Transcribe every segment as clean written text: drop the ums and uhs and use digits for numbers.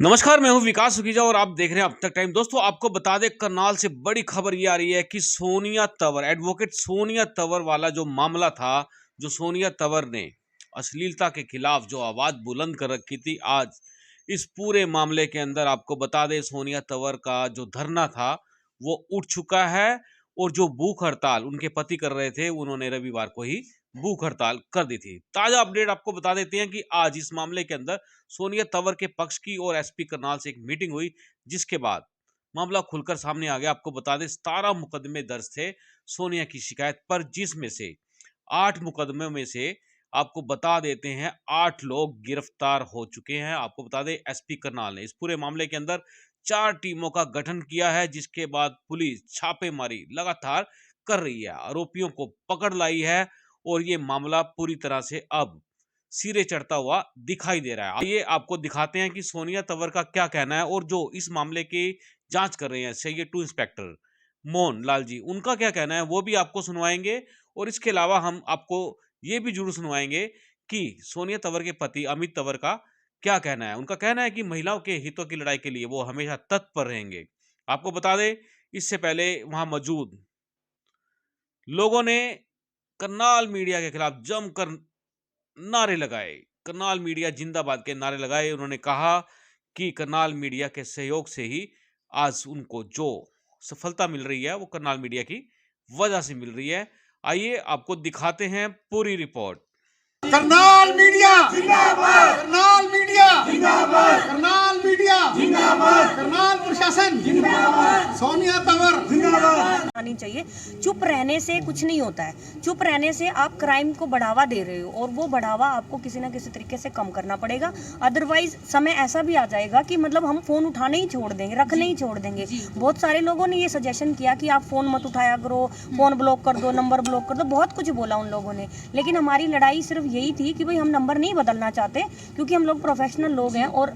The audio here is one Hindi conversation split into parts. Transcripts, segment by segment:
नमस्कार, मैं हूं विकास सुखीजा और आप देख रहे हैं अब तक टाइम। दोस्तों, आपको बता दें, करनाल से बड़ी खबर ये आ रही है कि सोनिया तंवर, एडवोकेट सोनिया तंवर वाला जो मामला था, जो सोनिया तंवर ने अश्लीलता के खिलाफ जो आवाज बुलंद कर रखी थी, आज इस पूरे मामले के अंदर आपको बता दें, सोनिया तंवर का जो धरना था वो उठ चुका है और जो भूख हड़ताल उनके पति कर रहे थे, उन्होंने रविवार को ही भूख हड़ताल कर दी थी। ताजा अपडेट आपको बता देते हैं कि आज इस मामले के अंदर सोनिया तंवर के पक्ष की और एसपी करनाल से एक मीटिंग हुई, जिसके बाद मामला खुलकर सामने आ गया। आपको बता दें, 17 मुकदमे दर्ज थे सोनिया की शिकायत पर, जिसमें से 8 मुकदमों में से आपको बता देते हैं 8 लोग गिरफ्तार हो चुके हैं। आपको बता दें, एसपी करनाल ने इस पूरे मामले के अंदर 4 टीमों का गठन किया है, जिसके बाद पुलिस छापेमारी लगातार कर रही है, आरोपियों को पकड़ लाई है और ये मामला पूरी तरह से अब सिरे चढ़ता हुआ दिखाई दे रहा है। आइए आपको दिखाते हैं कि सोनिया तंवर का क्या कहना है और जो इस मामले की जांच कर रहे हैं सीआईए 2 इंस्पेक्टर मोहन लाल जी, उनका क्या कहना है वो भी आपको सुनवाएंगे। और इसके अलावा हम आपको ये भी जरूर सुनवाएंगे कि सोनिया तंवर के पति अमित तंवर का क्या कहना है। उनका कहना है कि महिलाओं के हितों की लड़ाई के लिए वो हमेशा तत्पर रहेंगे। आपको बता दें, इससे पहले वहां मौजूद लोगों ने करनाल मीडिया के खिलाफ जमकर नारे लगाए, करनाल मीडिया जिंदाबाद के नारे लगाए। उन्होंने कहा कि करनाल मीडिया के सहयोग से ही आज उनको जो सफलता मिल रही है वो करनाल मीडिया की वजह से मिल रही है। आइए आपको दिखाते हैं पूरी रिपोर्ट। करनाल मीडिया जिंदाबाद, करनाल मीडिया जिंदाबाद, करनाल मीडिया जिंदाबाद, करनाल प्रशासन जिंदाबाद, सोनिया तंवर जिंदाबाद। आनी चाहिए। चुप रहने से कुछ नहीं होता है। चुप रहने से आप क्राइम को बढ़ावा दे रहे हो और वो बढ़ावा आपको किसी ना किसी तरीके से कम करना पड़ेगा। अदरवाइज समय ऐसा भी आ जाएगा कि मतलब हम फोन उठाने ही छोड़ देंगे, रखने ही छोड़ देंगे। बहुत सारे लोगों ने ये सजेशन किया कि आप फोन मत उठाया करो, फोन ब्लॉक कर दो, नंबर ब्लॉक कर दो, बहुत कुछ बोला उन लोगों ने। लेकिन हमारी लड़ाई सिर्फ यही थी कि भाई हम नंबर नहीं बदलना चाहते, क्योंकि हम लोग प्रोफेशनल लोग हैं और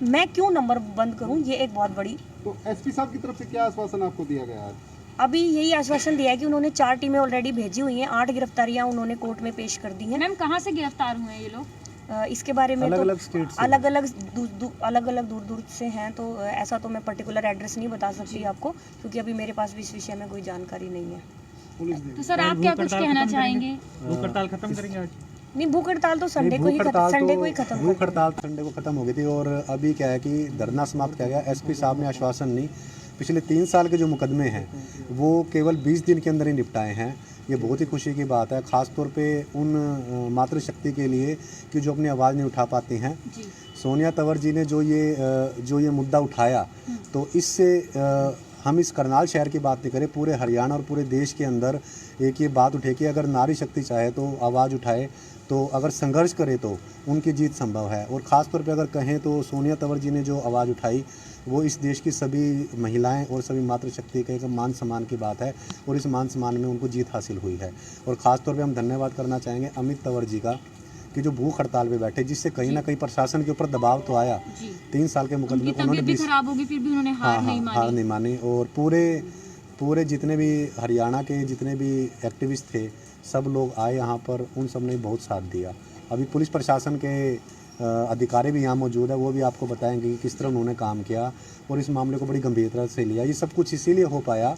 मैं क्यों नंबर बंद करूं, ये एक बहुत बड़ी। तो एसपी साहब की तरफ से क्या आश्वासन आपको दिया गया है? अभी यही आश्वासन दिया है कि उन्होंने 4 टीमें ऑलरेडी भेजी हुई हैं, 8 गिरफ्तारियां उन्होंने कोर्ट में पेश कर दी हैं। मैम, कहाँ से गिरफ्तार हुए हैं ये लोग? इसके बारे में अलग तो अलग स्टेट से, अलग अलग दूर दूर से हैं, तो ऐसा तो मैं पर्टिकुलर एड्रेस नहीं बता सकती आपको, क्योंकि अभी मेरे पास भी इस विषय में कोई जानकारी नहीं है। तो सर, आप क्या कुछ कहना चाहेंगे? भूख हड़ताल खत्म करेंगे आज? नहीं, भूख हड़ताल तो संडे को ही खत्म भूख हड़ताल संडे को खत्म हो गई थी और अभी क्या है कि धरना समाप्त किया गया। एसपी साहब ने आश्वासन नहीं, पिछले 3 साल के जो मुकदमे हैं वो केवल 20 दिन के अंदर ही निपटाए हैं। ये बहुत ही खुशी की बात है, ख़ास तौर पे उन मातृशक्ति के लिए कि जो अपनी आवाज़ नहीं उठा पाती हैं। सोनिया तंवर जी ने जो ये मुद्दा उठाया, तो इससे हम इस करनाल शहर की बात नहीं करें, पूरे हरियाणा और पूरे देश के अंदर एक ये बात उठे कि अगर नारी शक्ति चाहे तो आवाज़ उठाए, तो अगर संघर्ष करे तो उनकी जीत संभव है। और ख़ास तौर पे अगर कहें तो सोनिया तंवर जी ने जो आवाज़ उठाई वो इस देश की सभी महिलाएं और सभी मातृशक्ति का एक मान सम्मान की बात है और इस मान सम्मान में उनको जीत हासिल हुई है। और ख़ास तौर पे हम धन्यवाद करना चाहेंगे अमित तंवर जी का कि जो भूख हड़ताल पे बैठे, जिससे कहीं ना कहीं प्रशासन के ऊपर दबाव तो आया। 3 साल के मुकदमे उन्होंने भी खराब होगी, फिर भी उन्होंने हार नहीं मानी और पूरे जितने भी हरियाणा के जितने भी एक्टिविस्ट थे सब लोग आए यहाँ पर, उन सब ने बहुत साथ दिया। अभी पुलिस प्रशासन के अधिकारी भी यहाँ मौजूद है, वो भी आपको बताएंगे कि किस तरह उन्होंने काम किया और इस मामले को बड़ी गंभीरता से लिया। ये सब कुछ इसीलिए हो पाया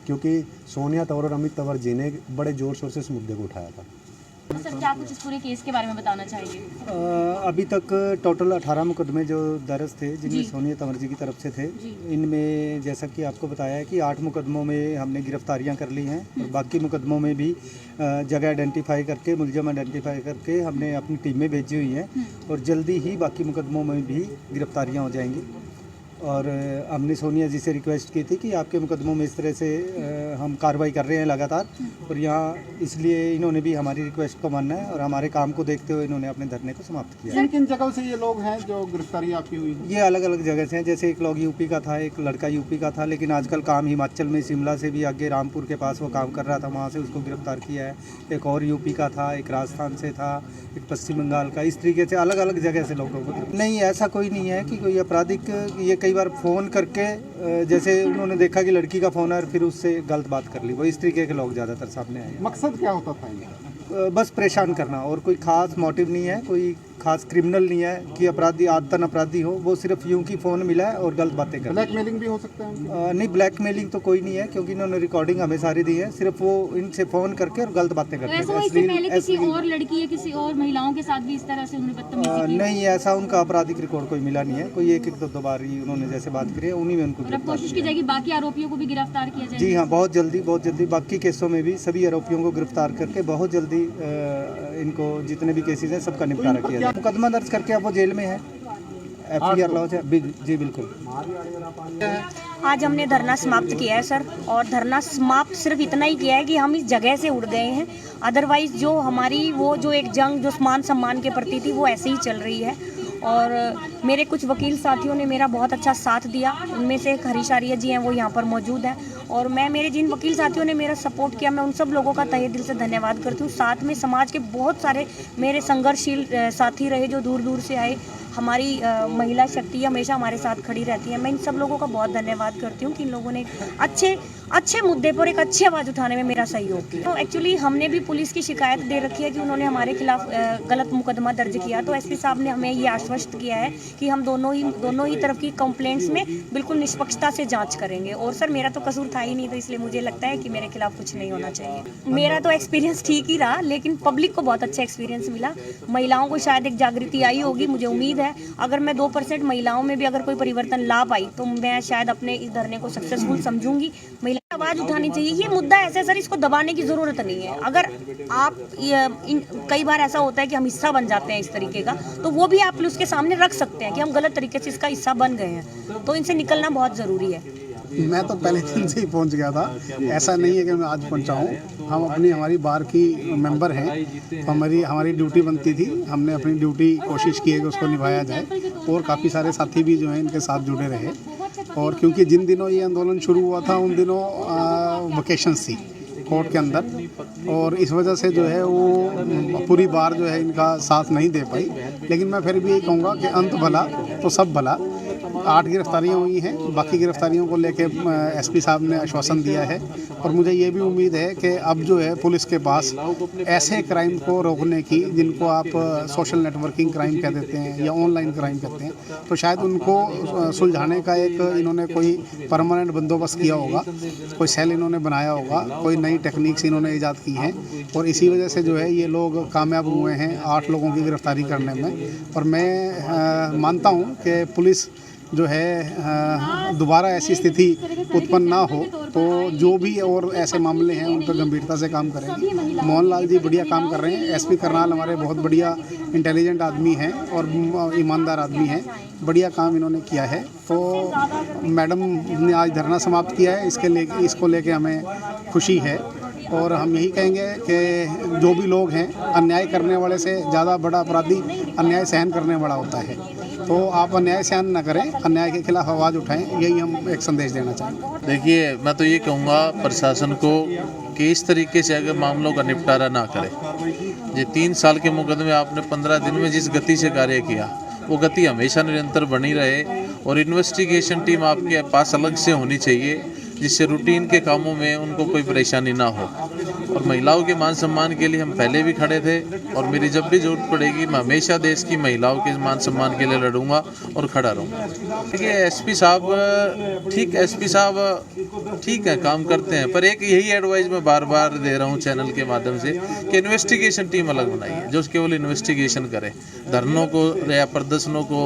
क्योंकि सोनिया तंवर और अमित तंवर जी ने बड़े ज़ोर शोर से इस मुद्दे को उठाया था। तो सर, क्या कुछ इस पूरे केस के बारे में बताना चाहिए? अभी तक टोटल 18 मुकदमे जो दर्ज थे, जिनमें सोनिया तंवर जी की तरफ से थे। इनमें जैसा कि आपको बताया है कि 8 मुकदमों में हमने गिरफ्तारियां कर ली हैं और बाकी मुकदमों में भी जगह आइडेंटिफाई करके, मुलज़िम आइडेंटिफाई करके हमने अपनी टीमें भेजी हुई हैं और जल्दी ही बाकी मुकदमों में भी गिरफ्तारियाँ हो जाएंगी। और हमने सोनिया जी से रिक्वेस्ट की थी कि आपके मुकदमों में इस तरह से हम कार्रवाई कर रहे हैं लगातार, और यहाँ इसलिए इन्होंने भी हमारी रिक्वेस्ट को मानना है और हमारे काम को देखते हुए इन्होंने अपने धरने को समाप्त किया। किन जगहों से ये लोग हैं जो गिरफ्तारी आपकी हुई? ये अलग अलग जगह से हैं, जैसे एक लोग यूपी का था, एक लड़का यूपी का था, लेकिन आजकल काम हिमाचल में, शिमला से भी आगे रामपुर के पास वो काम कर रहा था, वहाँ से उसको गिरफ्तार किया है। एक और यूपी का था, एक राजस्थान से था, एक पश्चिम बंगाल का। इस तरीके से अलग अलग जगह से लोगों को। नहीं, ऐसा कोई नहीं है कि कोई आपराधिक, ये कई बार फ़ोन करके जैसे उन्होंने देखा कि लड़की का फ़ोन है और फिर उससे गलत बात कर ली, वो इस तरीके के लोग ज़्यादातर सामने आए। मकसद क्या होता था इनका? बस परेशान करना, और कोई ख़ास मोटिव नहीं है, कोई खास क्रिमिनल नहीं है कि अपराधी आदतन अपराधी हो, वो सिर्फ यूं की फ़ोन मिला है और गलत बातें कर। ब्लैकमेलिंग भी हो सकता है उनकी? नहीं, ब्लैकमेलिंग तो कोई नहीं है क्योंकि इन्होंने रिकॉर्डिंग हमें सारी दी है, सिर्फ वो इनसे फ़ोन करके और गलत बातें तो करते ऐसा हैं। इससे पहले किसी और लड़की या किसी और महिलाओं के साथ भी इस तरह से उन्होंने बदतमीजी की? नहीं, ऐसा उनका आपराधिक रिकॉर्ड कोई मिला नहीं है। कोई एक दो बार ही उन्होंने जैसे बात करी है, उन्हीं में उनको और अब कोशिश की जाएगी बाकी आरोपियों को भी गिरफ्तार किया जाए? जी हाँ, बहुत जल्दी बाकी केसों में भी सभी आरोपियों को गिरफ्तार करके बहुत जल्दी इनको जितने भी केसेस हैं सबका निपटारा किया जाए। मुकदमा दर्ज करके अब वो जेल में है, FIR लॉन्च है। जी बिल्कुल। आज हमने धरना समाप्त किया है सर, और धरना समाप्त सिर्फ इतना ही किया है कि हम इस जगह से उड़ गए हैं। अदरवाइज जो हमारी वो जो एक जंग जो मान सम्मान के प्रति थी वो ऐसे ही चल रही है। और मेरे कुछ वकील साथियों ने मेरा बहुत अच्छा साथ दिया, उनमें से एक हरीश आर्य जी हैं, वो यहाँ पर मौजूद हैं। और मैं मेरे जिन वकील साथियों ने मेरा सपोर्ट किया, मैं उन सब लोगों का तहे दिल से धन्यवाद करती हूँ। साथ में समाज के बहुत सारे मेरे संघर्षशील साथी रहे जो दूर दूर से आए। हमारी महिला शक्ति हमेशा हमारे साथ खड़ी रहती है। मैं इन सब लोगों का बहुत धन्यवाद करती हूँ कि इन लोगों ने अच्छे मुद्दे पर एक अच्छी आवाज़ उठाने में मेरा सहयोग किया। तो एक्चुअली हमने भी पुलिस की शिकायत दे रखी है कि उन्होंने हमारे खिलाफ गलत मुकदमा दर्ज किया। तो SP साहब ने हमें ये आश्वस्त किया है कि हम दोनों ही तरफ की कंप्लेंट्स में बिल्कुल निष्पक्षता से जांच करेंगे। और सर मेरा तो कसूर था ही नहीं, तो इसलिए मुझे लगता है कि मेरे खिलाफ कुछ नहीं होना चाहिए। मेरा तो एक्सपीरियंस ठीक ही रहा, लेकिन पब्लिक को बहुत अच्छा एक्सपीरियंस मिला। महिलाओं को शायद एक जागृति आई होगी, मुझे उम्मीद है। अगर मैं 2% महिलाओं में भी अगर कोई परिवर्तन ला पाई तो मैं शायद अपने इस धरने को सक्सेसफुल समझूंगी। महिला आवाज़ उठानी चाहिए। ये मुद्दा ऐसा है सर, इसको दबाने की ज़रूरत नहीं है। अगर आप कई बार ऐसा होता है कि हम हिस्सा बन जाते हैं इस तरीके का, तो वो भी आप उसके सामने रख सकते हैं कि हम गलत तरीके से इसका हिस्सा बन गए हैं, तो इनसे निकलना बहुत ज़रूरी है। मैं तो पहले दिन से ही पहुंच गया था, ऐसा नहीं है कि मैं आज पहुंचा हूं। हम हमारी बार की मेंबर हैं, तो हमारी ड्यूटी बनती थी, हमने अपनी ड्यूटी कोशिश की है कि उसको निभाया जाए। और काफ़ी सारे साथी भी जो हैं इनके साथ जुड़े रहे। और क्योंकि जिन दिनों ये आंदोलन शुरू हुआ था उन दिनों वकेशंस थी कोर्ट के अंदर, और इस वजह से जो है वो पूरी बार जो है इनका साथ नहीं दे पाई। लेकिन मैं फिर भी यही कहूँगा कि अंत भला तो सब भला। 8 गिरफ्तारियाँ हुई हैं, बाकी गिरफ्तारियों को लेके SP साहब ने आश्वासन दिया है। और मुझे ये भी उम्मीद है कि अब जो है पुलिस के पास ऐसे क्राइम को रोकने की, जिनको आप सोशल नेटवर्किंग क्राइम कह देते हैं या ऑनलाइन क्राइम कहते हैं, तो शायद उनको सुलझाने का एक इन्होंने कोई परमानेंट बंदोबस्त किया होगा, कोई सेल इन्होंने बनाया होगा, कोई नई टेक्निक्स इन्होंने ईजाद की हैं। और इसी वजह से जो है ये लोग कामयाब हुए हैं 8 लोगों की गिरफ्तारी करने में। और मैं मानता हूँ कि पुलिस जो है दोबारा ऐसी स्थिति उत्पन्न ना हो, तो जो भी और ऐसे मामले हैं उन पर गंभीरता से काम करेंगे। मोहनलाल जी बढ़िया काम कर रहे हैं। SP करनाल हमारे बहुत बढ़िया इंटेलिजेंट आदमी हैं और ईमानदार आदमी हैं, बढ़िया काम इन्होंने किया है। तो मैडम ने आज धरना समाप्त किया है, इसको लेके हमें खुशी है। और हम यही कहेंगे कि जो भी लोग हैं, अन्याय करने वाले से ज़्यादा बड़ा अपराधी अन्याय सहन करने वाला होता है। तो आप अन्याय सहन न करें, अन्याय के खिलाफ आवाज़ उठाएं, यही हम एक संदेश देना चाहेंगे। देखिए, मैं तो ये कहूँगा प्रशासन को कि इस तरीके से अगर मामलों का निपटारा ना करे। ये 3 साल के मुकदमे आपने 15 दिन में जिस गति से कार्य किया, वो गति हमेशा निरंतर बनी रहे। और इन्वेस्टिगेशन टीम आपके पास अलग से होनी चाहिए, जिससे रूटीन के कामों में उनको कोई परेशानी ना हो। और महिलाओं के मान सम्मान के लिए हम पहले भी खड़े थे, और मेरी जब भी जरूरत पड़ेगी मैं हमेशा देश की महिलाओं के मान सम्मान के लिए लड़ूंगा और खड़ा रहूँगा। देखिए, SP साहब ठीक है, काम करते हैं, पर एक यही एडवाइस मैं बार बार दे रहा हूँ चैनल के माध्यम से कि इन्वेस्टिगेशन टीम अलग बनाइए, जो केवल इन्वेस्टिगेशन करे। धरनों को या प्रदर्शनों को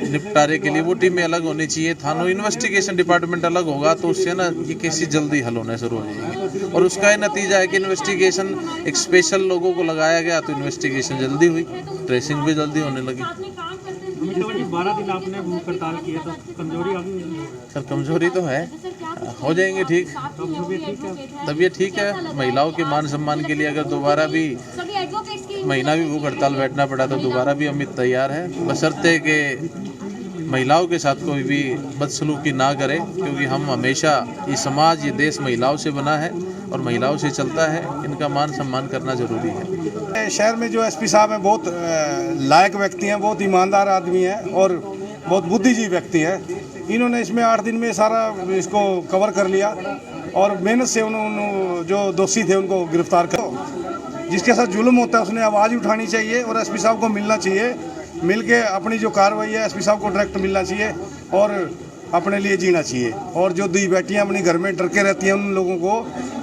निपटारे के लिए वो टीमें अलग होनी चाहिए। थानों इन्वेस्टिगेशन डिपार्टमेंट अलग होगा तो उससे ना ये केसेस जल्दी हल होने शुरू हो जाएंगे। और उसका ये नतीजा है कि इन्वेस्टिगेशन एक स्पेशल लोगों को लगाया गया तो इन्वेस्टिगेशन जल्दी हुई, ट्रेसिंग भी जल्दी होने लगी। 12 दिन आपने हड़ताल किया तो कमजोरी आ गई? सर, कमजोरी तो है, हो जाएंगे ठीक। तबीयत ठीक है। महिलाओं के मान सम्मान के लिए अगर दोबारा भी महीना भी भूख हड़ताल बैठना पड़ा तो दोबारा भी अमित तैयार है, बशर्ते कि महिलाओं के साथ कोई भी बदसलूकी ना करे। क्योंकि हम हमेशा, ये समाज, ये देश महिलाओं से बना है और महिलाओं से चलता है। इनका मान सम्मान करना जरूरी है। शहर में जो SP साहब हैं बहुत लायक व्यक्ति हैं, बहुत ईमानदार आदमी हैं और बहुत बुद्धिजीवी व्यक्ति हैं। इन्होंने इसमें 8 दिन में सारा इसको कवर कर लिया और मेहनत से उन्होंने जो दोषी थे उनको गिरफ्तार कर। जिसके साथ जुल्म होता है उसने आवाज़ उठानी चाहिए और एसपी साहब को मिलना चाहिए, मिल के अपनी जो कार्रवाई है एसपी साहब को डायरेक्ट मिलना चाहिए और अपने लिए जीना चाहिए। और जो दी बेटियां अपने घर में डर के रहती हैं उन लोगों को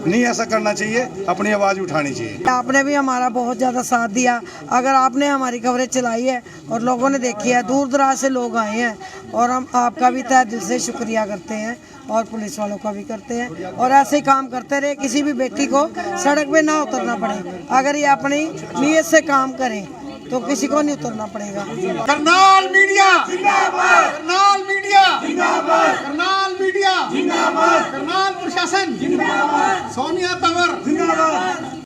नहीं ऐसा करना चाहिए, अपनी आवाज़ उठानी चाहिए। आपने भी हमारा बहुत ज़्यादा साथ दिया। अगर आपने हमारी कवरेज चलाई है और लोगों ने देखी है, दूर दराज से लोग आए हैं और हम आपका भी तहे दिल से शुक्रिया करते हैं और पुलिस वालों का भी करते हैं। और ऐसे ही काम करते रहे, किसी भी बेटी को सड़क पे ना उतरना पड़े। अगर ये अपनी नीयत से काम करें तो किसी को नहीं उतरना पड़ेगा। करनाल मीडिया जिंदाबाद, करनाल मीडिया जिंदाबाद, करनाल मीडिया जिंदाबाद, करनाल प्रशासन जिंदाबाद, सोनिया तंवर जिंदाबाद।